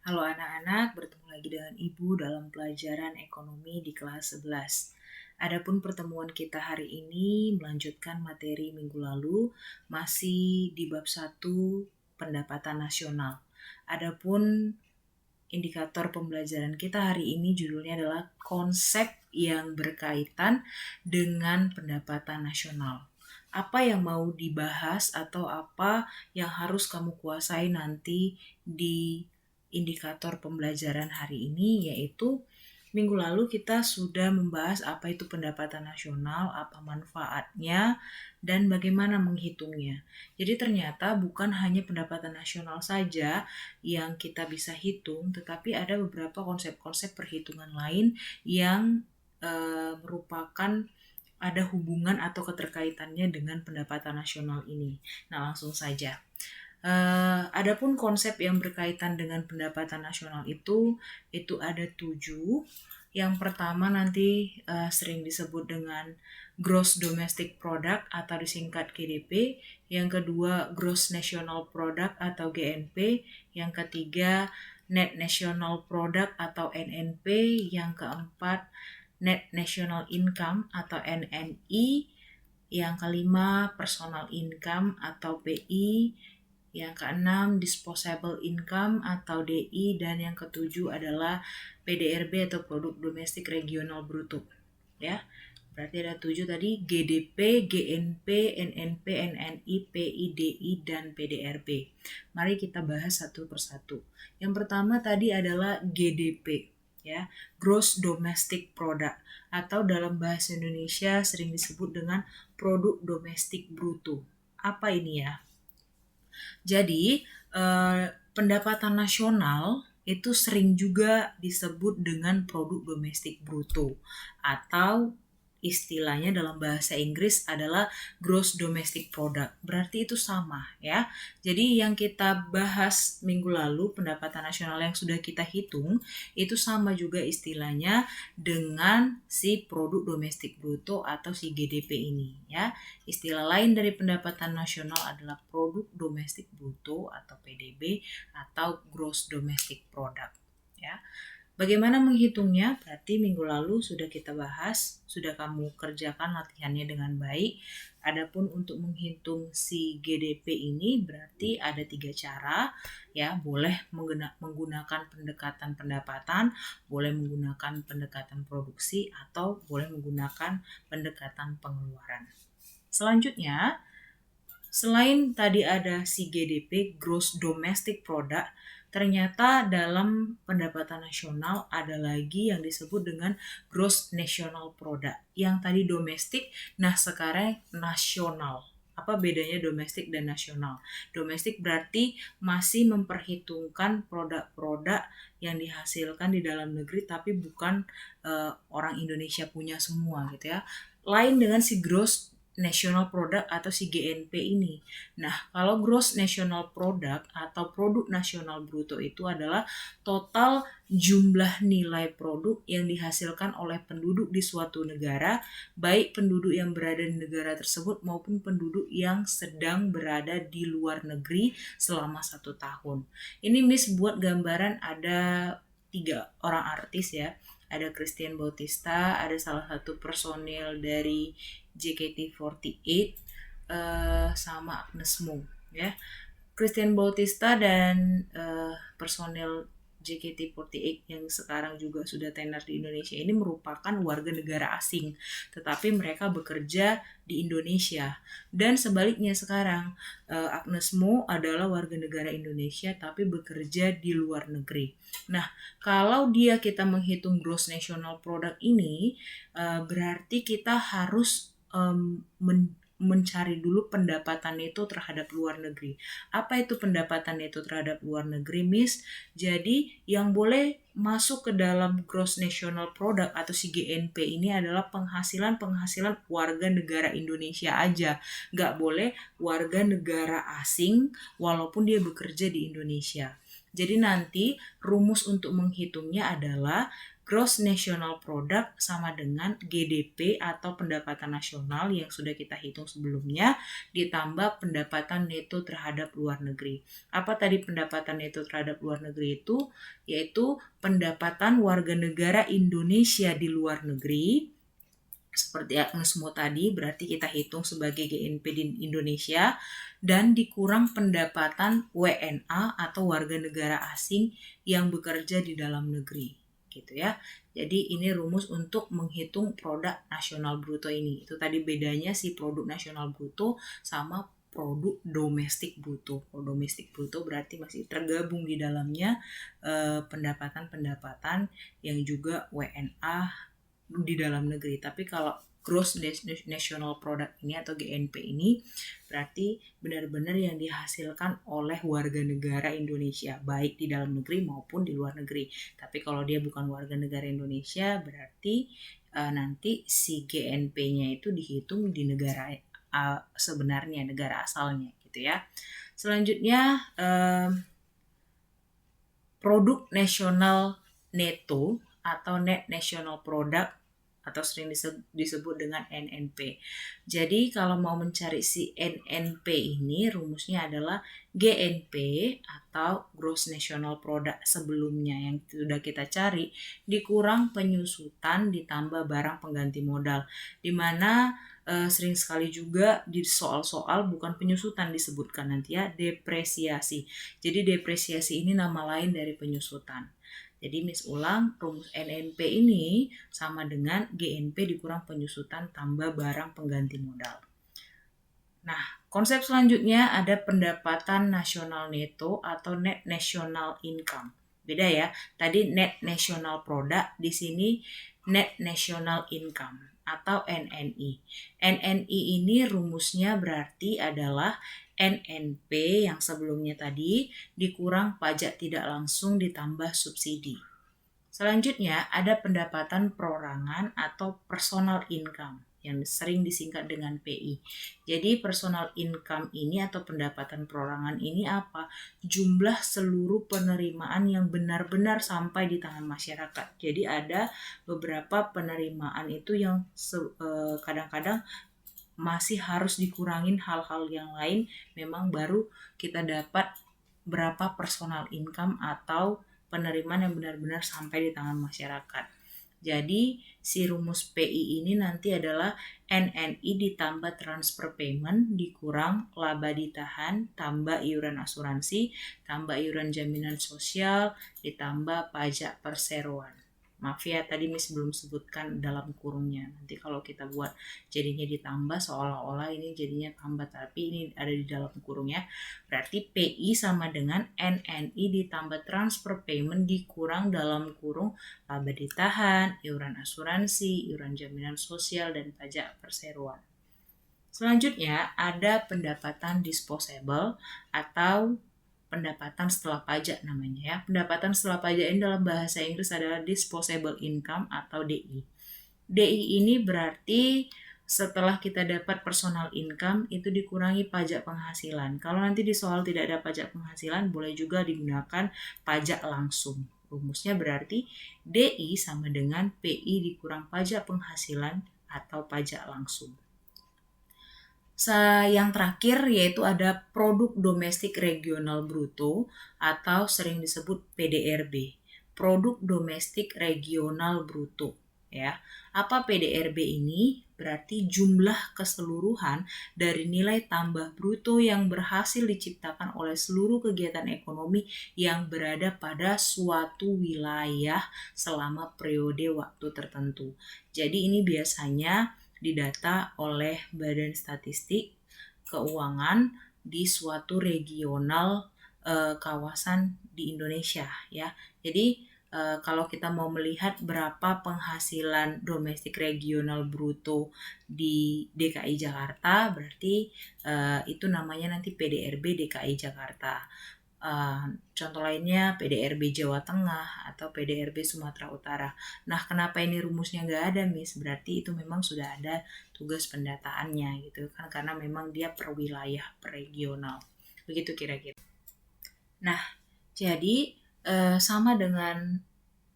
Halo anak-anak, bertemu lagi dengan Ibu dalam pelajaran ekonomi di kelas 11. Adapun pertemuan kita hari ini melanjutkan materi minggu lalu, masih di bab 1 pendapatan nasional. Adapun indikator pembelajaran kita hari ini judulnya adalah konsep yang berkaitan dengan pendapatan nasional. Apa yang mau dibahas atau apa yang harus kamu kuasai nanti di indikator pembelajaran hari ini, yaitu minggu lalu kita sudah membahas apa itu pendapatan nasional, apa manfaatnya, dan bagaimana menghitungnya. Jadi ternyata bukan hanya pendapatan nasional saja yang kita bisa hitung, tetapi ada beberapa konsep-konsep perhitungan lain yang merupakan ada hubungan atau keterkaitannya dengan pendapatan nasional ini. Nah, langsung saja. Adapun konsep yang berkaitan dengan pendapatan nasional itu ada 7. Yang pertama nanti sering disebut dengan Gross Domestic Product atau disingkat GDP. Yang kedua Gross National Product atau GNP. Yang ketiga Net National Product atau NNP. Yang keempat Net National Income atau NNI. Yang kelima Personal Income atau PI. Yang keenam, disposable income atau DI, dan yang ketujuh adalah PDRB atau Produk Domestik Regional Bruto. Ya, berarti ada 7 tadi: GDP, GNP, NNP, NNI, PI, DI, dan PDRB. Mari kita bahas satu persatu. Yang pertama tadi adalah GDP, ya, Gross Domestic Product, atau dalam bahasa Indonesia sering disebut dengan Produk Domestik Bruto. Apa ini ya? Jadi, pendapatan nasional itu sering juga disebut dengan produk domestik bruto, atau istilahnya dalam bahasa Inggris adalah gross domestic product. Berarti itu sama ya. Jadi yang kita bahas minggu lalu, pendapatan nasional yang sudah kita hitung, itu sama juga istilahnya dengan si produk domestik bruto atau si GDP ini ya. Istilah lain dari pendapatan nasional adalah produk domestik bruto atau PDB atau gross domestic product ya. Bagaimana menghitungnya? Berarti minggu lalu sudah kita bahas, sudah kamu kerjakan latihannya dengan baik. Adapun untuk menghitung si GDP ini berarti ada 3 cara ya. Boleh menggunakan pendekatan pendapatan, boleh menggunakan pendekatan produksi, atau boleh menggunakan pendekatan pengeluaran. Selanjutnya, selain tadi ada si GDP, Gross Domestic Product, ternyata dalam pendapatan nasional ada lagi yang disebut dengan Gross National Product. Yang tadi domestik, nah sekarang nasional. Apa bedanya domestik dan nasional? Domestik berarti masih memperhitungkan produk-produk yang dihasilkan di dalam negeri, tapi bukan orang Indonesia punya semua gitu ya. Lain dengan si gross national product atau si GNP ini. Nah, kalau gross national product atau produk nasional bruto itu adalah total jumlah nilai produk yang dihasilkan oleh penduduk di suatu negara, baik penduduk yang berada di negara tersebut maupun penduduk yang sedang berada di luar negeri selama 1 tahun. Ini Miss buat gambaran ada 3 orang artis ya. Ada Christian Bautista, ada salah satu personil dari JKT48, sama Agnes Mo ya. Christian Bautista dan personel JKT48 yang sekarang juga sudah tenar di Indonesia ini merupakan warga negara asing, tetapi mereka bekerja di Indonesia. Dan sebaliknya sekarang, Agnes Mo adalah warga negara Indonesia tapi bekerja di luar negeri. Nah, kalau kita menghitung gross national product ini, berarti kita harus mencari dulu pendapatan itu terhadap luar negeri. Apa itu pendapatan itu terhadap luar negeri, Miss? Jadi yang boleh masuk ke dalam gross national product atau si GNP ini adalah penghasilan warga negara Indonesia aja. Nggak boleh warga negara asing walaupun dia bekerja di Indonesia. Jadi nanti rumus untuk menghitungnya adalah Gross National Product sama dengan GDP atau pendapatan nasional yang sudah kita hitung sebelumnya ditambah pendapatan neto terhadap luar negeri. Apa tadi pendapatan neto terhadap luar negeri itu? Yaitu pendapatan warga negara Indonesia di luar negeri. Seperti semua tadi, berarti kita hitung sebagai GNP di Indonesia dan dikurang pendapatan WNA atau warga negara asing yang bekerja di dalam negeri, gitu ya. Jadi ini rumus untuk menghitung produk nasional bruto ini. Itu tadi bedanya si produk nasional bruto sama produk domestik bruto. Produk domestik bruto berarti masih tergabung di dalamnya pendapatan-pendapatan yang juga WNA di dalam negeri. Tapi kalau Gross National Product ini atau GNP ini berarti benar-benar yang dihasilkan oleh warga negara Indonesia, baik di dalam negeri maupun di luar negeri. Tapi kalau dia bukan warga negara Indonesia, berarti nanti si GNP-nya itu dihitung di negara sebenarnya, negara asalnya gitu ya. Selanjutnya produk nasional neto atau Net National Product atau sering disebut dengan NNP. Jadi kalau mau mencari si NNP ini rumusnya adalah GNP atau Gross National Product sebelumnya yang sudah kita cari dikurang penyusutan ditambah barang pengganti modal, di mana sering sekali juga di soal-soal bukan penyusutan disebutkan nanti ya, depresiasi. Jadi depresiasi ini nama lain dari penyusutan. Jadi Miss ulang, rumus NNP ini sama dengan GNP dikurang penyusutan tambah barang pengganti modal. Nah, konsep selanjutnya ada pendapatan nasional neto atau Net National Income. Beda ya, tadi Net National Product, di sini Net National Income atau NNI. NNI ini rumusnya berarti adalah NNP yang sebelumnya tadi dikurang pajak tidak langsung ditambah subsidi. Selanjutnya ada pendapatan perorangan atau personal income yang sering disingkat dengan PI. Jadi personal income ini atau pendapatan perorangan ini apa? Jumlah seluruh penerimaan yang benar-benar sampai di tangan masyarakat. Jadi ada beberapa penerimaan itu yang kadang-kadang masih harus dikurangin hal-hal yang lain, memang baru kita dapat berapa personal income atau penerimaan yang benar-benar sampai di tangan masyarakat. Jadi si rumus PI ini nanti adalah NNI ditambah transfer payment dikurang laba ditahan tambah iuran asuransi tambah iuran jaminan sosial ditambah pajak perseroan. Maaf ya, tadi Miss belum sebutkan dalam kurungnya. Nanti kalau kita buat jadinya ditambah seolah-olah ini jadinya tambah, tapi ini ada di dalam kurungnya. Berarti PI sama dengan NNI ditambah transfer payment dikurang dalam kurung laba ditahan, iuran asuransi, iuran jaminan sosial, dan pajak perseroan. Selanjutnya ada pendapatan disposable atau pendapatan setelah pajak namanya ya. Pendapatan setelah pajak ini dalam bahasa Inggris adalah disposable income atau DI. DI ini berarti setelah kita dapat personal income itu dikurangi pajak penghasilan. Kalau nanti di soal tidak ada pajak penghasilan boleh juga digunakan pajak langsung. Rumusnya berarti DI sama dengan PI dikurang pajak penghasilan atau pajak langsung. Yang terakhir yaitu ada produk domestik regional bruto atau sering disebut PDRB. Produk domestik regional bruto ya. Apa PDRB ini? Berarti jumlah keseluruhan dari nilai tambah bruto yang berhasil diciptakan oleh seluruh kegiatan ekonomi yang berada pada suatu wilayah selama periode waktu tertentu. Jadi ini biasanya didata oleh Badan Statistik Keuangan di suatu regional kawasan di Indonesia ya. Jadi kalau kita mau melihat berapa penghasilan domestik regional bruto di DKI Jakarta, berarti itu namanya nanti PDRB DKI Jakarta. Contoh lainnya PDRB Jawa Tengah atau PDRB Sumatera Utara. Nah, kenapa ini rumusnya nggak ada, Miss? Berarti itu memang sudah ada tugas pendataannya gitu kan, karena memang dia per wilayah, per regional. Begitu kira-kira. Nah, jadi sama dengan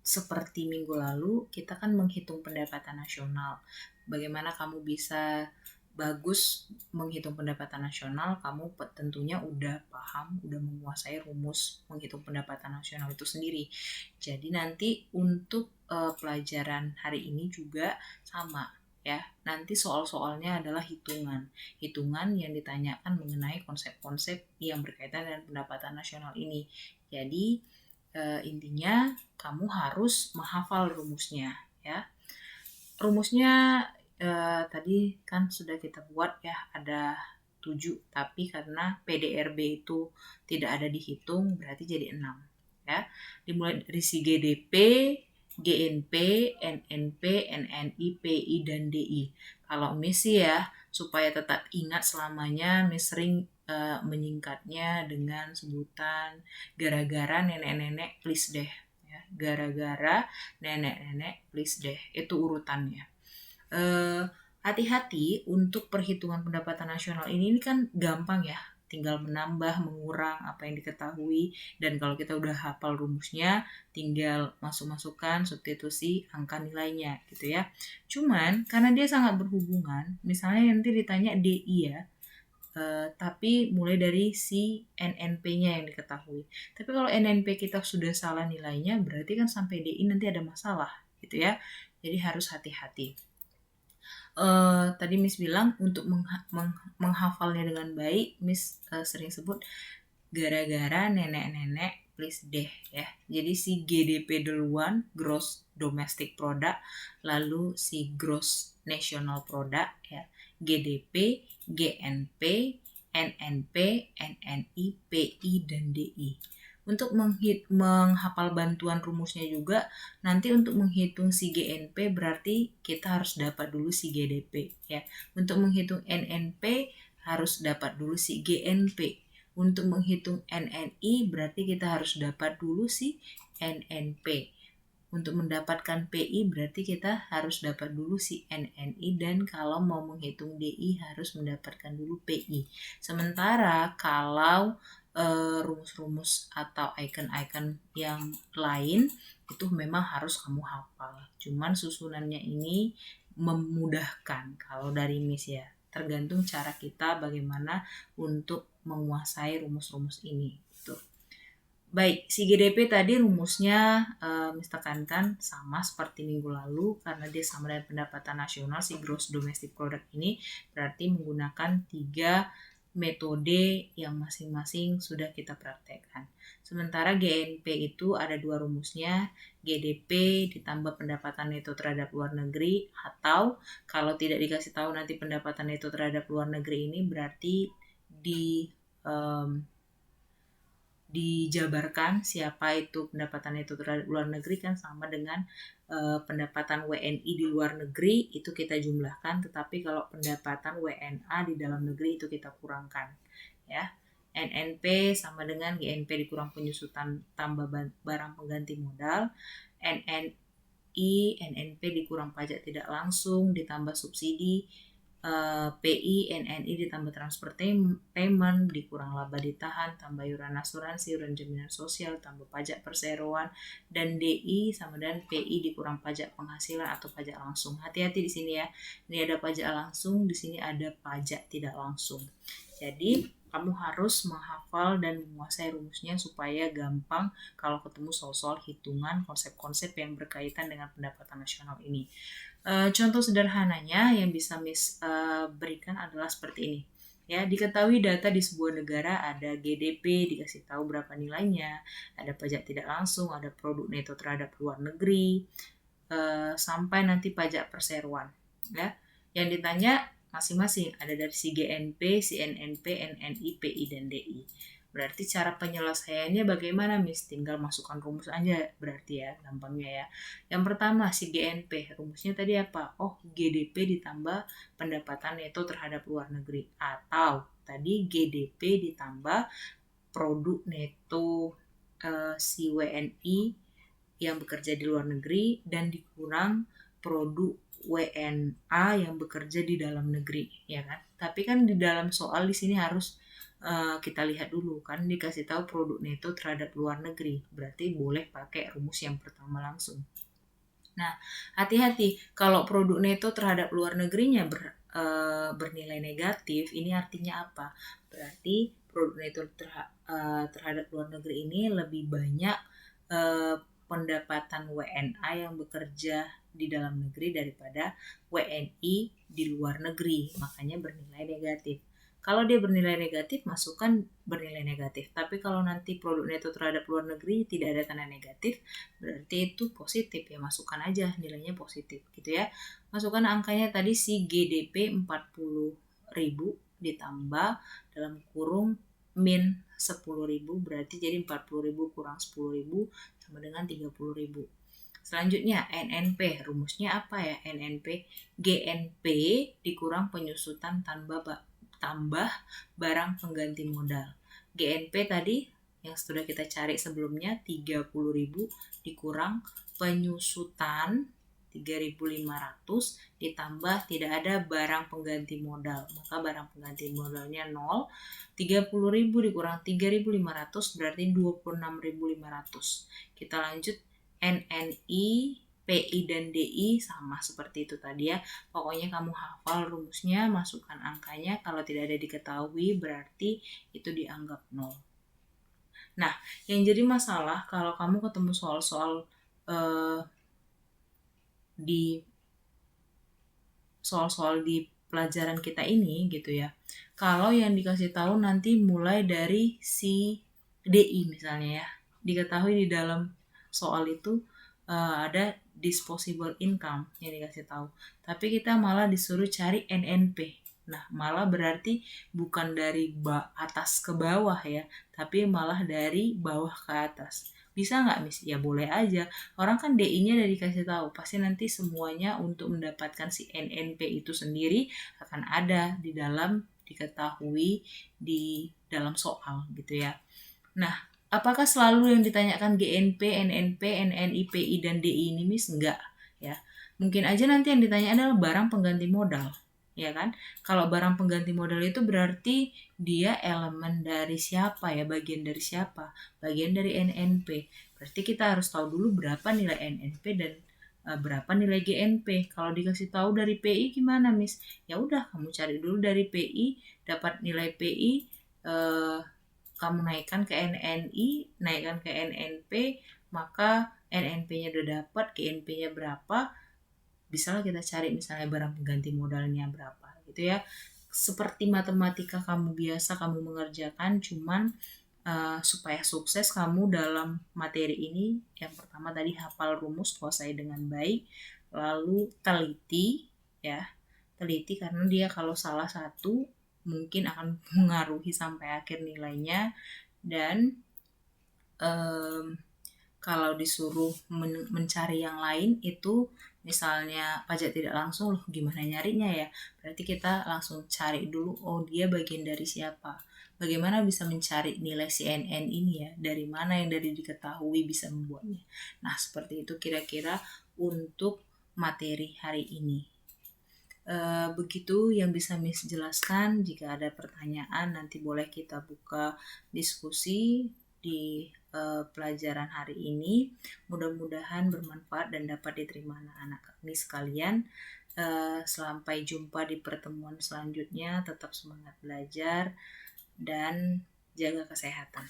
seperti minggu lalu, kita kan menghitung pendapatan nasional. Bagaimana kamu bisa bagus menghitung pendapatan nasional, kamu tentunya udah paham, udah menguasai rumus menghitung pendapatan nasional itu sendiri. Jadi nanti untuk pelajaran hari ini juga sama ya. Nanti soal-soalnya adalah hitungan. Hitungan yang ditanyakan mengenai konsep-konsep yang berkaitan dengan pendapatan nasional ini. Jadi intinya kamu harus menghafal rumusnya ya. Rumusnya tadi kan sudah kita buat ya, ada 7, tapi karena PDRB itu tidak ada dihitung berarti jadi 6 ya. Dimulai dari si GDP, GNP, NNP, NNI, PI, dan DI. Kalau Miss ya, supaya tetap ingat selamanya, Miss sering menyingkatnya dengan sebutan gara-gara nenek-nenek please deh ya. Gara-gara nenek-nenek please deh, itu urutannya. Hati-hati untuk perhitungan pendapatan nasional ini kan gampang ya, tinggal menambah, mengurang apa yang diketahui, dan kalau kita udah hafal rumusnya, tinggal masuk-masukkan substitusi angka nilainya gitu ya. Cuman karena dia sangat berhubungan, misalnya nanti ditanya DI ya, tapi mulai dari si NNP-nya yang diketahui. Tapi kalau NNP kita sudah salah nilainya, berarti kan sampai DI nanti ada masalah gitu ya. Jadi harus hati-hati. Tadi Miss bilang untuk menghafalnya dengan baik, Miss sering sebut gara-gara nenek-nenek please deh ya. Jadi si GDP duluan, Gross Domestic Product, lalu si Gross National Product ya. GDP, GNP, NNP, NNI, PI, dan DI. Untuk menghafal bantuan rumusnya juga, nanti untuk menghitung si GNP berarti kita harus dapat dulu si GDP ya. Untuk menghitung NNP harus dapat dulu si GNP. Untuk menghitung NNI berarti kita harus dapat dulu si NNP. Untuk mendapatkan PI berarti kita harus dapat dulu si NNI, dan kalau mau menghitung DI harus mendapatkan dulu PI. Sementara kalau rumus-rumus atau icon-icon yang lain itu memang harus kamu hafal. Cuman susunannya ini memudahkan kalau dari Miss ya. Tergantung cara kita bagaimana untuk menguasai rumus-rumus ini. Gitu. Baik, si GDP tadi rumusnya Miss tekankan sama seperti minggu lalu, karena dia sama dengan pendapatan nasional, si Gross Domestic Product ini berarti menggunakan 3 metode yang masing-masing sudah kita praktekkan. Sementara GNP itu ada 2 rumusnya, GDP ditambah pendapatan neto terhadap luar negeri, atau kalau tidak dikasih tahu nanti pendapatan neto terhadap luar negeri ini berarti dijabarkan siapa itu pendapatan neto terhadap luar negeri kan sama dengan pendapatan WNI di luar negeri itu kita jumlahkan, tetapi kalau pendapatan WNA di dalam negeri itu kita kurangkan ya. NNP sama dengan GNP dikurang penyusutan tambah barang pengganti modal, NNI, NNP dikurang pajak tidak langsung ditambah subsidi, PI, NNI ditambah transfer payment, dikurang laba ditahan, tambah iuran asuransi, iuran jaminan sosial, tambah pajak perseroan, dan DI sama dengan PI dikurang pajak penghasilan atau pajak langsung. Hati-hati di sini ya. Ini ada pajak langsung, di sini ada pajak tidak langsung. Jadi kamu harus menghafal dan menguasai rumusnya supaya gampang kalau ketemu soal-soal hitungan konsep-konsep yang berkaitan dengan pendapatan nasional ini. Contoh sederhananya yang bisa Miss berikan adalah seperti ini. Ya, diketahui data di sebuah negara ada GDP, dikasih tahu berapa nilainya, ada pajak tidak langsung, ada produk neto terhadap luar negeri, sampai nanti pajak perseroan. Ya, yang ditanya masing-masing ada dari si GNP, si NNP, NNI, PI, dan DI. Berarti cara penyelesaiannya bagaimana Miss? Tinggal masukkan rumus aja berarti ya, gampangnya ya. Yang pertama si GNP, rumusnya tadi apa? Oh, GDP ditambah pendapatan neto terhadap luar negeri. Atau tadi GDP ditambah produk neto si WNI yang bekerja di luar negeri dan dikurang produk WNA yang bekerja di dalam negeri, ya kan? Tapi kan di dalam soal di sini harus kita lihat dulu, kan dikasih tahu produk neto terhadap luar negeri, berarti boleh pakai rumus yang pertama langsung. Nah, hati-hati kalau produk neto terhadap luar negerinya bernilai negatif, ini artinya apa? Berarti produk neto terhadap luar negeri ini lebih banyak eh, pendapatan WNA yang bekerja di dalam negeri daripada WNI di luar negeri, makanya bernilai negatif. Kalau dia bernilai negatif, masukkan bernilai negatif. Tapi kalau nanti produk neto terhadap luar negeri tidak ada tanda negatif, berarti itu positif ya, masukkan aja nilainya positif gitu ya. Masukkan angkanya tadi si GDP 40.000 ditambah dalam kurung min 10.000, berarti jadi 40.000 kurang 10.000 sama dengan 30.000. Selanjutnya NNP, rumusnya apa ya? NNP GNP dikurang penyusutan tambah barang pengganti modal. GNP tadi yang sudah kita cari sebelumnya 30.000 dikurang penyusutan 3.500 ditambah tidak ada barang pengganti modal, maka barang pengganti modalnya 0. 30.000 dikurang 3.500 berarti 26.500. Kita lanjut, NNI, PI dan DI sama seperti itu tadi ya. Pokoknya kamu hafal rumusnya, masukkan angkanya. Kalau tidak ada diketahui berarti itu dianggap 0. Nah, yang jadi masalah kalau kamu ketemu soal-soal di pelajaran kita ini gitu ya. Kalau yang dikasih tahu nanti mulai dari si DI misalnya ya. Diketahui di dalam soal itu ada disposable income yang dikasih tahu. Tapi kita malah disuruh cari NNP. Nah, malah berarti bukan dari atas ke bawah ya, tapi malah dari bawah ke atas. Bisa nggak, Miss? Ya boleh aja. Orang kan DI-nya udah dikasih tahu. Pasti nanti semuanya untuk mendapatkan si NNP itu sendiri akan ada di dalam diketahui di dalam soal gitu ya. Nah, apakah selalu yang ditanyakan GNP, NNP, NNI, PI, dan DI ini, Miss? Enggak, ya. Mungkin aja nanti yang ditanya adalah barang pengganti modal, ya kan? Kalau barang pengganti modal itu berarti dia elemen dari siapa ya, bagian dari siapa? Bagian dari NNP. Berarti kita harus tahu dulu berapa nilai NNP dan berapa nilai GNP. Kalau dikasih tahu dari PI gimana, Miss? Ya udah, kamu cari dulu dari PI, dapat nilai PI, kamu naikkan ke NNI, naikkan ke NNP, maka NNP-nya udah dapat, GNP-nya berapa, bisalah kita cari misalnya barang pengganti modalnya berapa gitu ya. Seperti matematika kamu biasa kamu mengerjakan, cuman supaya sukses kamu dalam materi ini, yang pertama tadi hafal rumus, kuasai dengan baik, lalu teliti ya, teliti karena dia kalau salah satu mungkin akan mengaruhi sampai akhir nilainya. Dan kalau disuruh mencari yang lain itu misalnya pajak tidak langsung, loh gimana nyarinya ya, berarti kita langsung cari dulu, oh dia bagian dari siapa, bagaimana bisa mencari nilai CNN ini ya, dari mana yang dari diketahui bisa membuatnya. Nah seperti itu kira-kira untuk materi hari ini. Begitu yang bisa Miss jelaskan. Jika ada pertanyaan nanti boleh kita buka diskusi di pelajaran hari ini. Mudah-mudahan bermanfaat dan dapat diterima anak-anak kami sekalian. Sampai jumpa di pertemuan selanjutnya. Tetap semangat belajar dan jaga kesehatan.